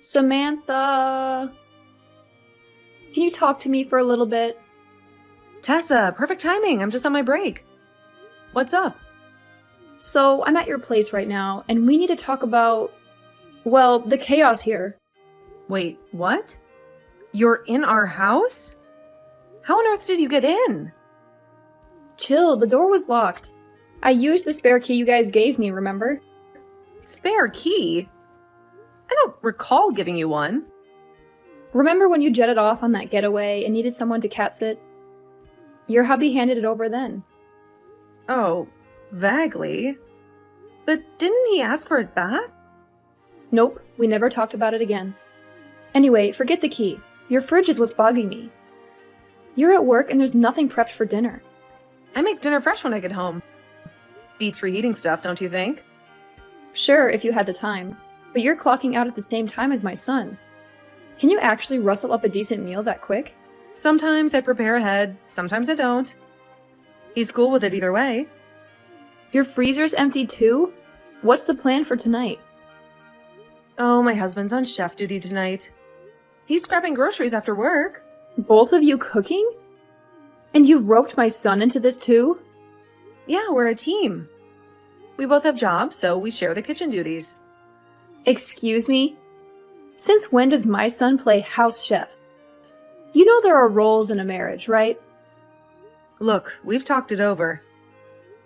Samantha! Can you talk to me for a little bit? Tessa, perfect timing. I'm just on my break. What's up? So, I'm at your place right now, and we need to talk about, well, the chaos here. Wait, what? You're in our house? How on earth did you get in? Chill, the door was locked. I used the spare key you guys gave me, remember? Spare key? I don't recall giving you one. Remember when you jetted off on that getaway and needed someone to cat sit? Your hubby handed it over then. Oh, vaguely. But didn't he ask for it back? Nope, we never talked about it again. Anyway, forget the key. Your fridge is what's bugging me. You're at work and there's nothing prepped for dinner. I make dinner fresh when I get home. Beats reheating stuff, don't you think? Sure, if you had the time. But you're clocking out at the same time as my son. Can you actually rustle up a decent meal that quick? Sometimes I prepare ahead, sometimes I don't. He's cool with it either way. Your freezer's empty too? What's the plan for tonight? Oh, my husband's on chef duty tonight. He's grabbing groceries after work. Both of you cooking? And you've roped my son into this too? Yeah, we're a team. We both have jobs, so we share the kitchen duties. Excuse me? Since when does my son play house chef? You know there are roles in a marriage, right? Look, we've talked it over.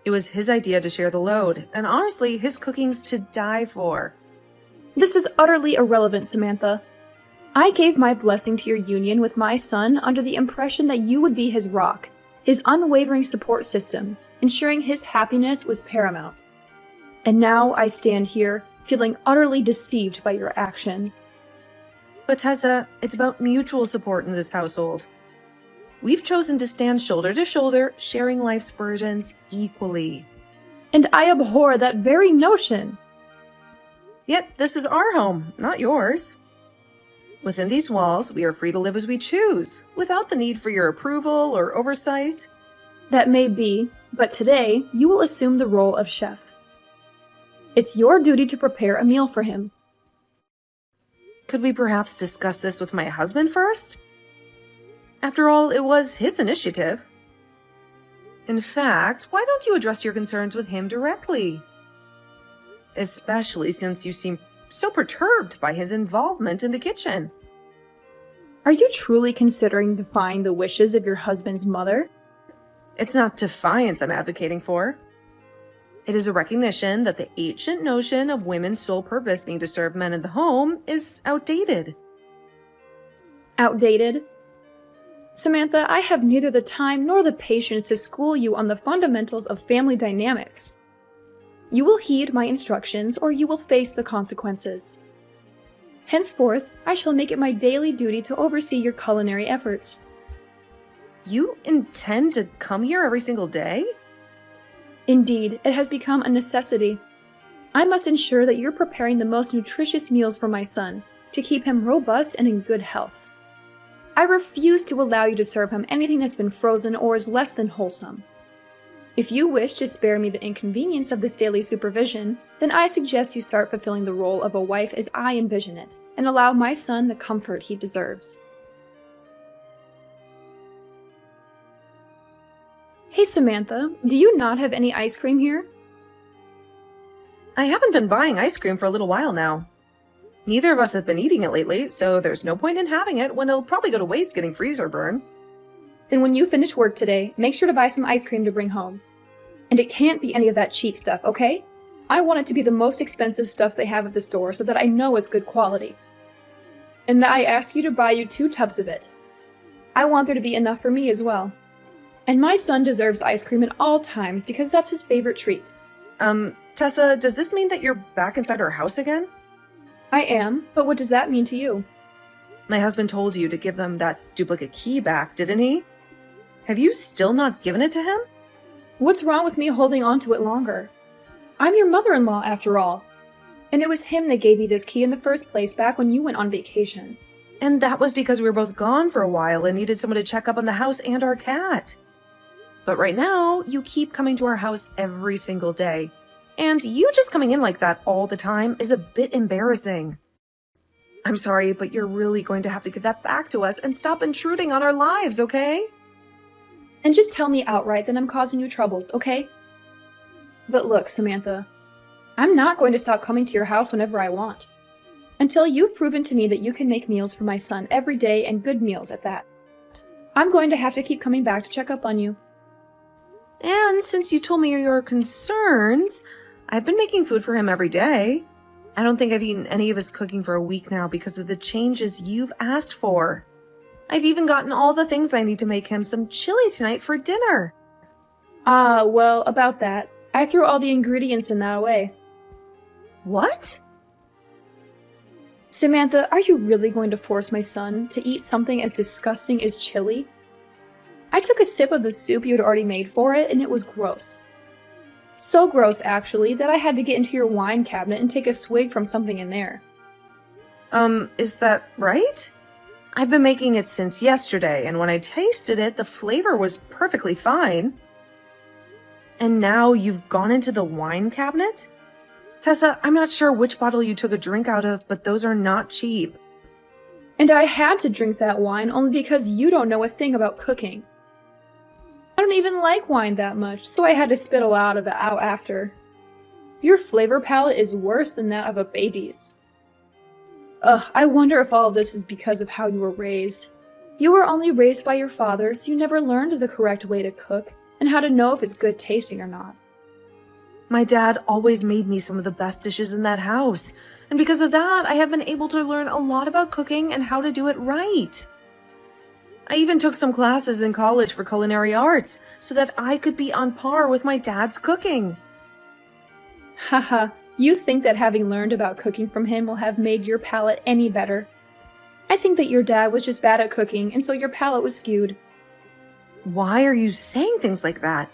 It was his idea to share the load, and honestly, his cooking's to die for. This is utterly irrelevant, Samantha. I gave my blessing to your union with my son under the impression that you would be his rock, his unwavering support system, ensuring his happiness was paramount. And now I stand here, feeling utterly deceived by your actions. But Tessa, it's about mutual support in this household. We've chosen to stand shoulder to shoulder, sharing life's burdens equally. And I abhor that very notion. Yet this is our home, not yours. Within these walls, we are free to live as we choose, without the need for your approval or oversight. That may be, but today you will assume the role of chef. It's your duty to prepare a meal for him. Could we perhaps discuss this with my husband first? After all, it was his initiative. In fact, why don't you address your concerns with him directly? Especially since you seem so perturbed by his involvement in the kitchen. Are you truly considering defying the wishes of your husband's mother? It's not defiance I'm advocating for. It is a recognition that the ancient notion of women's sole purpose being to serve men in the home is outdated. Outdated? Samantha, I have neither the time nor the patience to school you on the fundamentals of family dynamics. You will heed my instructions or you will face the consequences. Henceforth, I shall make it my daily duty to oversee your culinary efforts. You intend to come here every single day? Indeed, it has become a necessity. I must ensure that you're preparing the most nutritious meals for my son, to keep him robust and in good health. I refuse to allow you to serve him anything that's been frozen or is less than wholesome. If you wish to spare me the inconvenience of this daily supervision, then I suggest you start fulfilling the role of a wife as I envision it, and allow my son the comfort he deserves. Hey Samantha, do you not have any ice cream here? I haven't been buying ice cream for a little while now. Neither of us have been eating it lately, so there's no point in having it when it'll probably go to waste getting freezer burn. Then when you finish work today, make sure to buy some ice cream to bring home. And it can't be any of that cheap stuff, okay? I want it to be the most expensive stuff they have at the store so that I know it's good quality. And that I ask you to buy you 2 tubs of it. I want there to be enough for me as well. And my son deserves ice cream at all times because that's his favorite treat. Tessa, does this mean that you're back inside our house again? I am, but what does that mean to you? My husband told you to give them that duplicate key back, didn't he? Have you still not given it to him? What's wrong with me holding on to it longer? I'm your mother-in-law, after all. And it was him that gave me this key in the first place back when you went on vacation. And that was because we were both gone for a while and needed someone to check up on the house and our cat. But right now, you keep coming to our house every single day. And you just coming in like that all the time is a bit embarrassing. I'm sorry, but you're really going to have to give that back to us and stop intruding on our lives, okay? And just tell me outright that I'm causing you troubles, okay? But look, Samantha, I'm not going to stop coming to your house whenever I want. Until you've proven to me that you can make meals for my son every day and good meals at that. I'm going to have to keep coming back to check up on you. And since you told me your concerns, I've been making food for him every day. I don't think I've eaten any of his cooking for a week now because of the changes you've asked for. I've even gotten all the things I need to make him some chili tonight for dinner. Well, about that, I threw all the ingredients in that away. What? Samantha, are you really going to force my son to eat something as disgusting as chili? I took a sip of the soup you had already made for it, and it was gross. So gross, actually, that I had to get into your wine cabinet and take a swig from something in there. Is that right? I've been making it since yesterday, and when I tasted it, the flavor was perfectly fine. And now you've gone into the wine cabinet? Tessa, I'm not sure which bottle you took a drink out of, but those are not cheap. And I had to drink that wine only because you don't know a thing about cooking. I don't even like wine that much, so I had to spit a lot of it out after. Your flavor palette is worse than that of a baby's. Ugh, I wonder if all of this is because of how you were raised. You were only raised by your father, so you never learned the correct way to cook and how to know if it's good tasting or not. My dad always made me some of the best dishes in that house, and because of that, I have been able to learn a lot about cooking and how to do it right. I even took some classes in college for culinary arts so that I could be on par with my dad's cooking. Haha, you think that having learned about cooking from him will have made your palate any better. I think that your dad was just bad at cooking, and so your palate was skewed. Why are you saying things like that?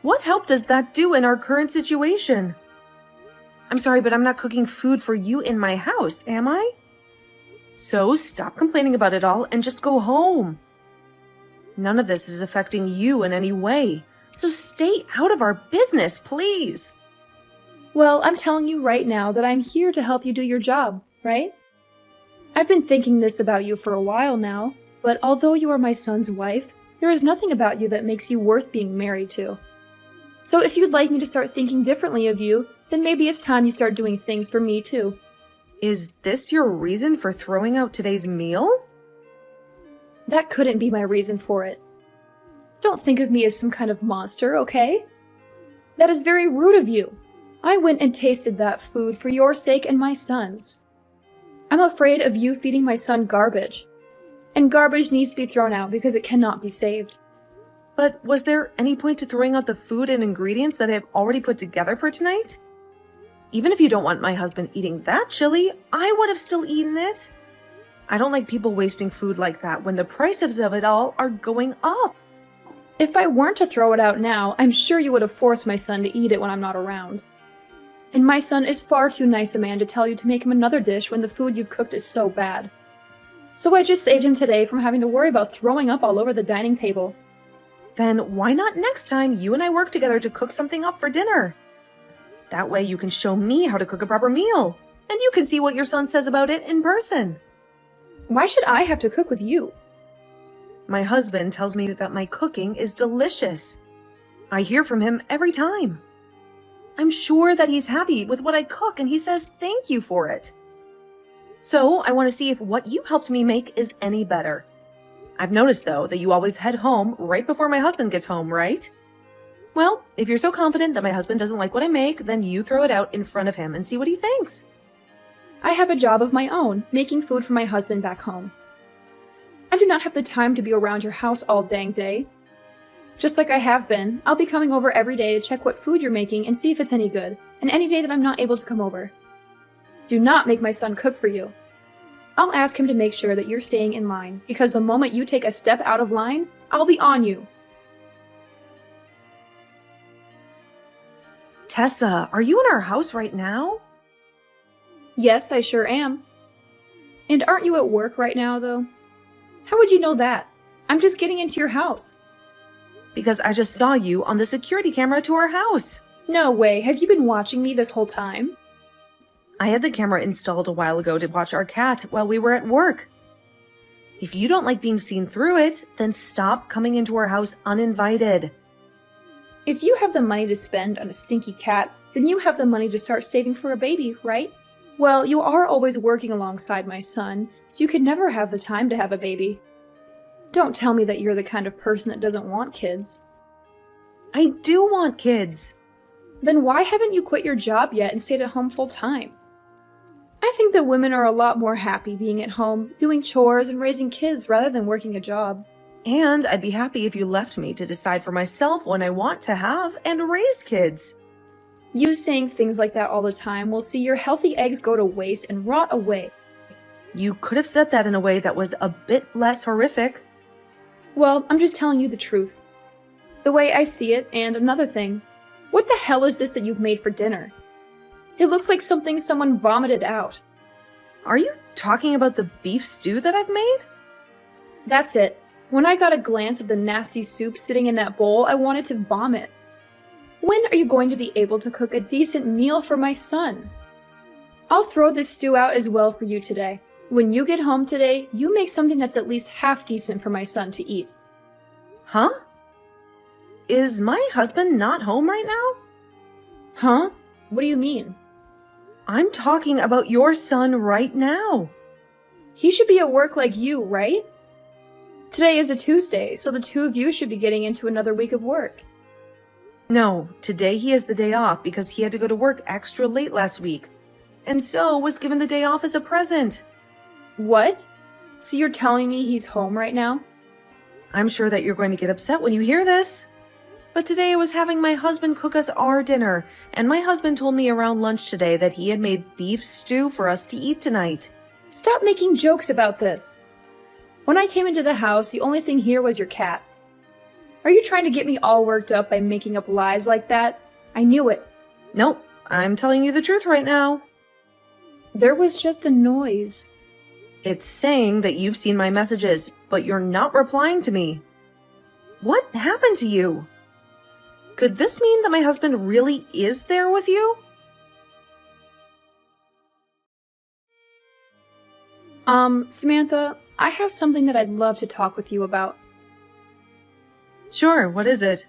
What help does that do in our current situation? I'm sorry, but I'm not cooking food for you in my house, am I? So stop complaining about it all and just go home. None of this is affecting you in any way, so stay out of our business, please. Well, I'm telling you right now that I'm here to help you do your job, right? I've been thinking this about you for a while now, but although you are my son's wife, there is nothing about you that makes you worth being married to. So if you'd like me to start thinking differently of you, then maybe it's time you start doing things for me too. Is this your reason for throwing out today's meal? That couldn't be my reason for it. Don't think of me as some kind of monster, okay? That is very rude of you. I went and tasted that food for your sake and my son's. I'm afraid of you feeding my son garbage. And garbage needs to be thrown out because it cannot be saved. But was there any point to throwing out the food and ingredients that I have already put together for tonight? Even if you don't want my husband eating that chili, I would have still eaten it. I don't like people wasting food like that when the prices of it all are going up. If I weren't to throw it out now, I'm sure you would have forced my son to eat it when I'm not around. And my son is far too nice a man to tell you to make him another dish when the food you've cooked is so bad. So I just saved him today from having to worry about throwing up all over the dining table. Then why not next time you and I work together to cook something up for dinner? That way you can show me how to cook a proper meal, and you can see what your son says about it in person. Why should I have to cook with you? My husband tells me that my cooking is delicious. I hear from him every time. I'm sure that he's happy with what I cook, and he says thank you for it. So I want to see if what you helped me make is any better. I've noticed, though, that you always head home right before my husband gets home, right? Well, if you're so confident that my husband doesn't like what I make, then you throw it out in front of him and see what he thinks. I have a job of my own, making food for my husband back home. I do not have the time to be around your house all dang day. Just like I have been, I'll be coming over every day to check what food you're making and see if it's any good, and any day that I'm not able to come over. Do not make my son cook for you. I'll ask him to make sure that you're staying in line, because the moment you take a step out of line, I'll be on you. Tessa, are you in our house right now? Yes, I sure am. And aren't you at work right now, though? How would you know that? I'm just getting into your house. Because I just saw you on the security camera to our house. No way, have you been watching me this whole time? I had the camera installed a while ago to watch our cat while we were at work. If you don't like being seen through it, then stop coming into our house uninvited. If you have the money to spend on a stinky cat, then you have the money to start saving for a baby, right? Well, you are always working alongside my son, so you could never have the time to have a baby. Don't tell me that you're the kind of person that doesn't want kids. I do want kids. Then why haven't you quit your job yet and stayed at home full time? I think that women are a lot more happy being at home, doing chores and raising kids rather than working a job. And I'd be happy if you left me to decide for myself when I want to have and raise kids. You saying things like that all the time will see your healthy eggs go to waste and rot away. You could have said that in a way that was a bit less horrific. Well, I'm just telling you the truth. The way I see it, and another thing. What the hell is this that you've made for dinner? It looks like something someone vomited out. Are you talking about the beef stew that I've made? That's it. When I got a glance of the nasty soup sitting in that bowl, I wanted to vomit. When are you going to be able to cook a decent meal for my son? I'll throw this stew out as well for you today. When you get home today, you make something that's at least half decent for my son to eat. Huh? Is my husband not home right now? Huh? What do you mean? I'm talking about your son right now. He should be at work like you, right? Today is a Tuesday, so the two of you should be getting into another week of work. No, today he has the day off because he had to go to work extra late last week, and so was given the day off as a present. What? So you're telling me he's home right now? I'm sure that you're going to get upset when you hear this. But today I was having my husband cook us our dinner, and my husband told me around lunch today that he had made beef stew for us to eat tonight. Stop making jokes about this. When I came into the house, the only thing here was your cat. Are you trying to get me all worked up by making up lies like that? I knew it. Nope, I'm telling you the truth right now. There was just a noise. It's saying that you've seen my messages, but you're not replying to me. What happened to you? Could this mean that my husband really is there with you? Samantha, I have something that I'd love to talk with you about. Sure, what is it?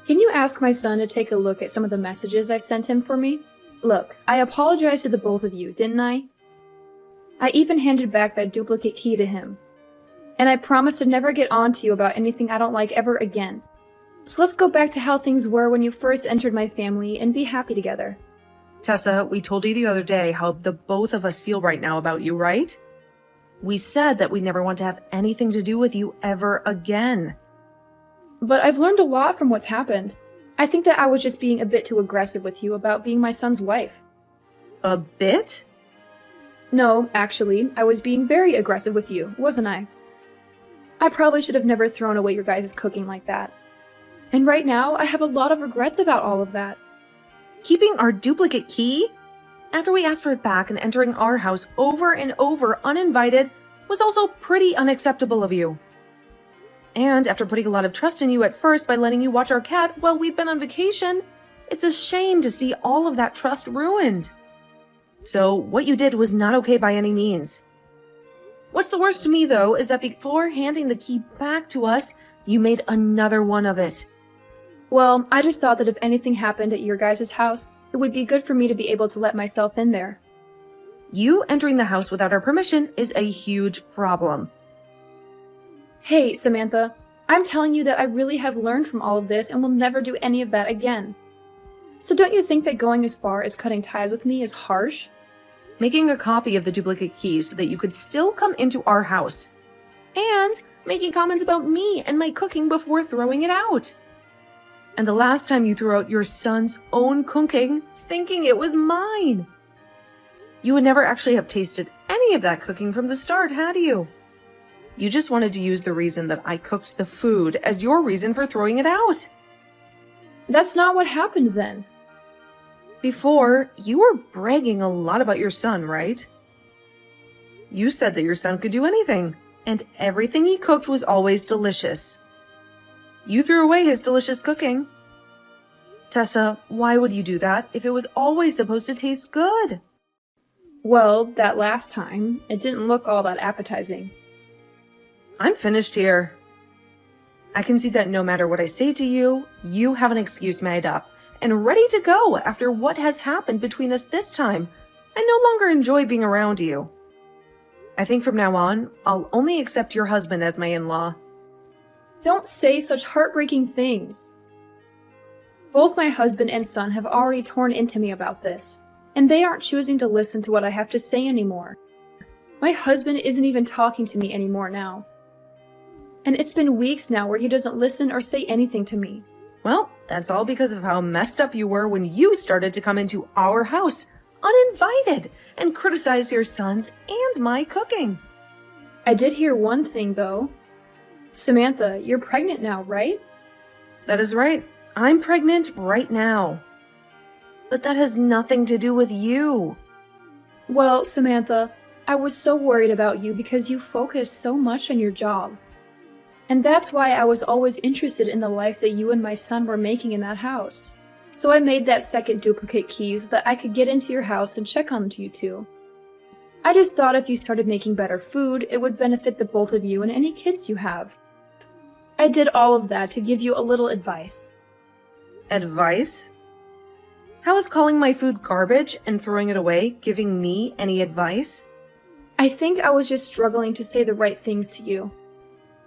Can you ask my son to take a look at some of the messages I've sent him for me? Look, I apologized to the both of you, didn't I? I even handed back that duplicate key to him. And I promised to never get on to you about anything I don't like ever again. So let's go back to how things were when you first entered my family and be happy together. Tessa, we told you the other day how the both of us feel right now about you, right? We said that we never want to have anything to do with you ever again. But I've learned a lot from what's happened. I think that I was just being a bit too aggressive with you about being my son's wife. A bit? No, actually, I was being very aggressive with you, wasn't I? I probably should have never thrown away your guys' cooking like that. And right now, I have a lot of regrets about all of that. Keeping our duplicate key? After we asked for it back and entering our house over and over uninvited was also pretty unacceptable of you. And after putting a lot of trust in you at first by letting you watch our cat while we've been on vacation, it's a shame to see all of that trust ruined. So what you did was not okay by any means. What's the worst to me, though, is that before handing the key back to us, you made another one of it. Well, I just thought that if anything happened at your guys' house, it would be good for me to be able to let myself in there. You entering the house without our permission is a huge problem. Hey, Samantha, I'm telling you that I really have learned from all of this and will never do any of that again. So don't you think that going as far as cutting ties with me is harsh? Making a copy of the duplicate key so that you could still come into our house. And making comments about me and my cooking before throwing it out. And the last time you threw out your son's own cooking, thinking it was mine. You would never actually have tasted any of that cooking from the start, had you? You just wanted to use the reason that I cooked the food as your reason for throwing it out. That's not what happened then. Before, you were bragging a lot about your son, right? You said that your son could do anything, and everything he cooked was always delicious. You threw away his delicious cooking. Tessa, why would you do that if it was always supposed to taste good? Well, that last time, it didn't look all that appetizing. I'm finished here. I can see that no matter what I say to you, you have an excuse made up and ready to go after what has happened between us this time. I no longer enjoy being around you. I think from now on, I'll only accept your husband as my in-law. Don't say such heartbreaking things. Both my husband and son have already torn into me about this, and they aren't choosing to listen to what I have to say anymore. My husband isn't even talking to me anymore now. And it's been weeks now where he doesn't listen or say anything to me. Well, that's all because of how messed up you were when you started to come into our house uninvited and criticize your sons and my cooking. I did hear one thing, though. Samantha, you're pregnant now, right? That is right. I'm pregnant right now. But that has nothing to do with you. Well, Samantha, I was so worried about you because you focused so much on your job. And that's why I was always interested in the life that you and my son were making in that house. So I made that second duplicate key so that I could get into your house and check on you two. I just thought if you started making better food, it would benefit the both of you and any kids you have. I did all of that to give you a little advice. Advice? How is calling my food garbage and throwing it away giving me any advice? I think I was just struggling to say the right things to you.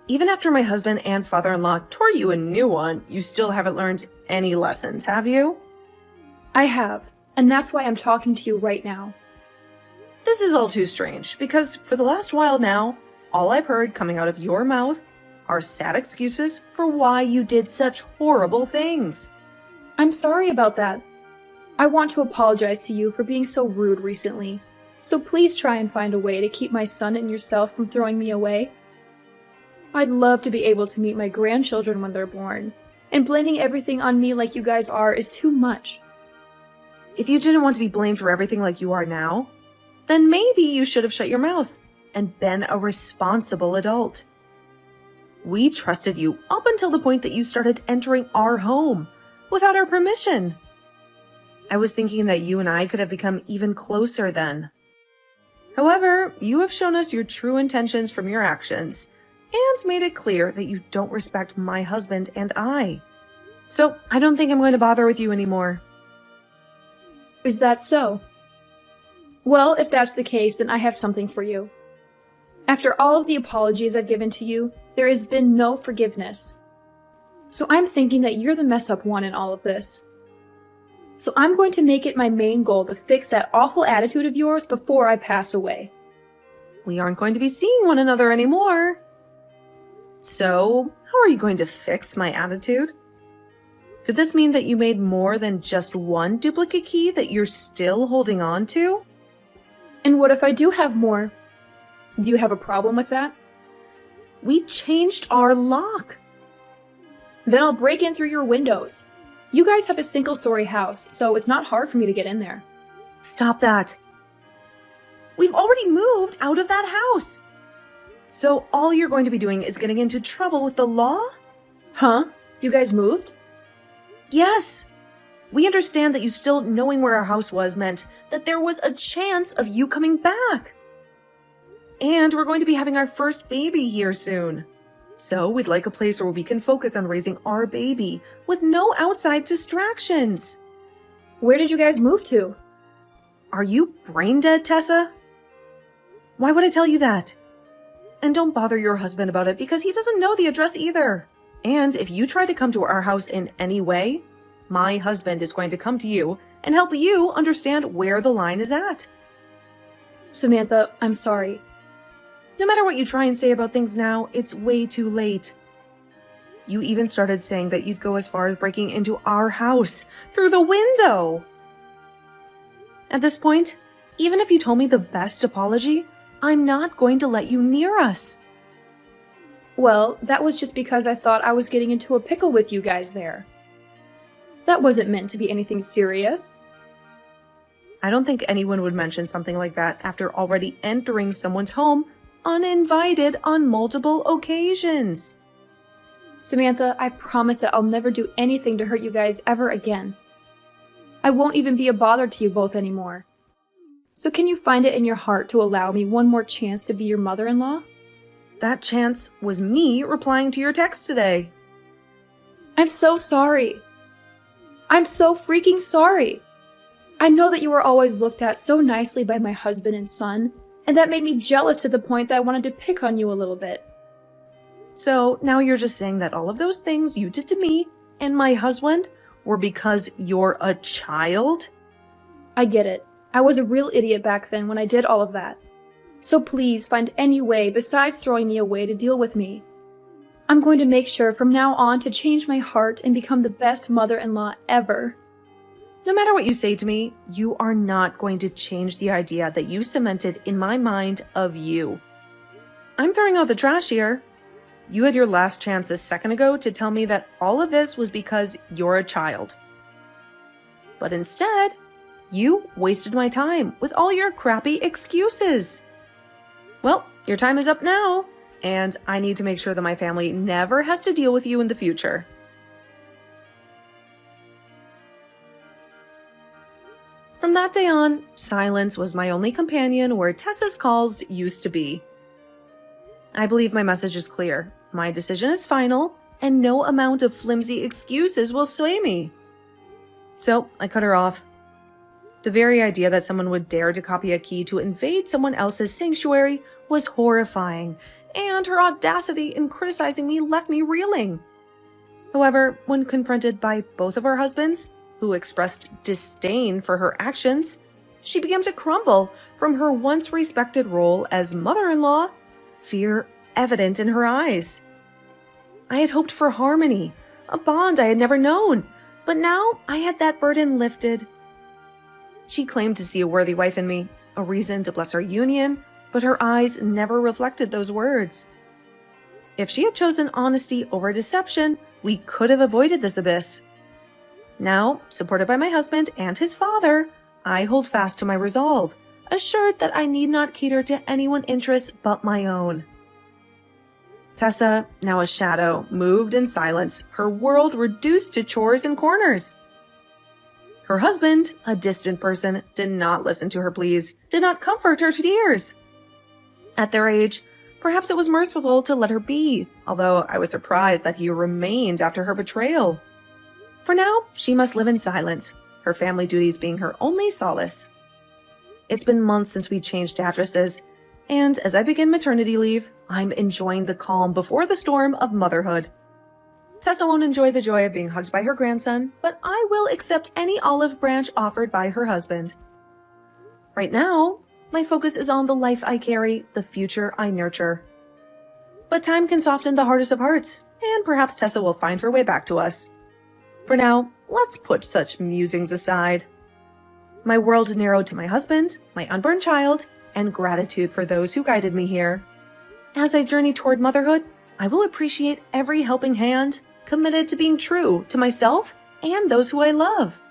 Even after my husband and father-in-law tore you a new one, you still haven't learned any lessons, have you? I have, and that's why I'm talking to you right now. This is all too strange, because for the last while now, all I've heard coming out of your mouth are sad excuses for why you did such horrible things. I'm sorry about that. I want to apologize to you for being so rude recently. So please try and find a way to keep my son and yourself from throwing me away. I'd love to be able to meet my grandchildren when they're born, and blaming everything on me like you guys are is too much. If you didn't want to be blamed for everything like you are now, then maybe you should have shut your mouth and been a responsible adult. We trusted you up until the point that you started entering our home without our permission. I was thinking that you and I could have become even closer then. However, you have shown us your true intentions from your actions and made it clear that you don't respect my husband and I. So I don't think I'm going to bother with you anymore. Is that so? Well, if that's the case, then I have something for you. After all of the apologies I've given to you, there has been no forgiveness. So I'm thinking that you're the messed up one in all of this. So I'm going to make it my main goal to fix that awful attitude of yours before I pass away. We aren't going to be seeing one another anymore. So, how are you going to fix my attitude? Could this mean that you made more than just one duplicate key that you're still holding on to? And what if I do have more? Do you have a problem with that? We changed our lock. Then I'll break in through your windows. You guys have a single-story house, so it's not hard for me to get in there. Stop that. We've already moved out of that house. So all you're going to be doing is getting into trouble with the law? Huh? You guys moved? Yes. We understand that you still knowing where our house was meant that there was a chance of you coming back. And we're going to be having our first baby here soon. So we'd like a place where we can focus on raising our baby with no outside distractions. Where did you guys move to? Are you brain dead, Tessa? Why would I tell you that? And don't bother your husband about it because he doesn't know the address either. And if you try to come to our house in any way, my husband is going to come to you and help you understand where the line is at. Samantha, I'm sorry. No matter what you try and say about things now, it's way too late. You even started saying that you'd go as far as breaking into our house through the window. At this point, even if you told me the best apology, I'm not going to let you near us. Well, that was just because I thought I was getting into a pickle with you guys there. That wasn't meant to be anything serious. I don't think anyone would mention something like that after already entering someone's home uninvited on multiple occasions. Samantha, I promise that I'll never do anything to hurt you guys ever again. I won't even be a bother to you both anymore. So can you find it in your heart to allow me one more chance to be your mother-in-law? That chance was me replying to your text today. I'm so sorry. I'm so freaking sorry. I know that you were always looked at so nicely by my husband and son, and that made me jealous to the point that I wanted to pick on you a little bit. So now you're just saying that all of those things you did to me and my husband were because you're a child? I get it. I was a real idiot back then when I did all of that. So please find any way besides throwing me away to deal with me. I'm going to make sure from now on to change my heart and become the best mother-in-law ever. No matter what you say to me, you are not going to change the idea that you cemented in my mind of you. I'm throwing out the trash here. You had your last chance a second ago to tell me that all of this was because you're a child. But instead, you wasted my time with all your crappy excuses. Well, your time is up now, and I need to make sure that my family never has to deal with you in the future. From that day on, silence was my only companion where Tessa's calls used to be. I believe my message is clear. My decision is final, and no amount of flimsy excuses will sway me. So I cut her off. The very idea that someone would dare to copy a key to invade someone else's sanctuary was horrifying, and her audacity in criticizing me left me reeling. However, when confronted by both of her husbands, who expressed disdain for her actions, she began to crumble from her once respected role as mother-in-law, fear evident in her eyes. I had hoped for harmony, a bond I had never known, but now I had that burden lifted. She claimed to see a worthy wife in me, a reason to bless our union, but her eyes never reflected those words. If she had chosen honesty over deception, we could have avoided this abyss. Now, supported by my husband and his father, I hold fast to my resolve, assured that I need not cater to anyone's interests but my own. Tessa, now a shadow, moved in silence, her world reduced to chores and corners. Her husband, a distant person, did not listen to her pleas, did not comfort her to tears. At their age, perhaps it was merciful to let her be, although I was surprised that he remained after her betrayal. For now, she must live in silence, her family duties being her only solace. It's been months since we changed addresses, and as I begin maternity leave, I'm enjoying the calm before the storm of motherhood. Tessa won't enjoy the joy of being hugged by her grandson, but I will accept any olive branch offered by her husband. Right now, my focus is on the life I carry, the future I nurture. But time can soften the hardest of hearts, and perhaps Tessa will find her way back to us. For now, let's put such musings aside. My world narrowed to my husband, my unborn child, and gratitude for those who guided me here. As I journey toward motherhood, I will appreciate every helping hand, committed to being true to myself and those who I love.